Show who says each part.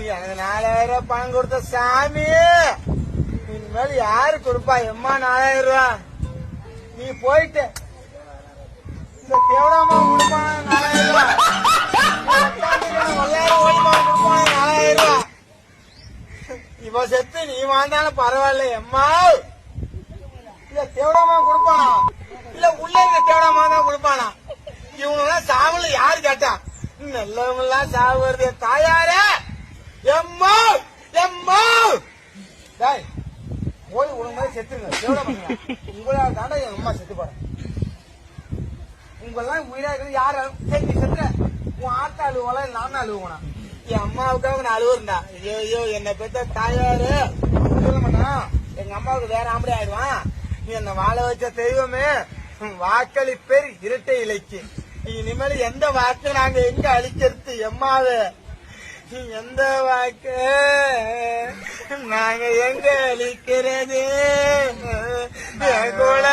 Speaker 1: எனக்கு 4000 பணம் கொடுத்த சாமி இனிமேல் யாரு கொடுப்பா? எம்மா 4000 ரூபா நீ போயிட்டு இந்த தேவடாமா கொடுப்பான 4000 ரூபா, ஓடிமா கொடுப்பான 4000 ரூபா. இவ செத்து நீ வாழ்ந்தாலும் பரவாயில்ல எம்மா. இல்ல தேவடாமா கொடுப்பானா இல்ல உள்ள இருக்க தேவடாமா தான் கொடுப்பானா? இவங்கெல்லாம் சாவல யாரு கேட்டா? நல்லவங்கெல்லாம் சாவு வருது தாயாரே. எம்மா எம்மா போய் உங்க மாதிரி செத்துங்க. உங்களா தாண்டா எங்க அம்மா செத்து போறேன். உங்கெல்லாம் உயிரா இருக்கு யாரு சரி செத்துற? உன் ஆத்தா அழுவலா நானும் அழுவனா? என் அம்மாவுக்காக நான் அழுவுறா. ஐயோ என்னை பெற்ற தாயாரு சொல்ல மாட்டான். எங்க அம்மாவுக்கு வேற ஆம்படி ஆயிடுவான். நீ என்ன வாழ வச்ச தெய்வமே, வாக்களி பேர் இரட்டை இலைக்கு. இனிமேல் எந்த வாக்கு நாங்க எங்க அழிக்கிறது? எம்மாவே எந்த வாக்கு நாங்க எங்க அழிக்கிறது? கூட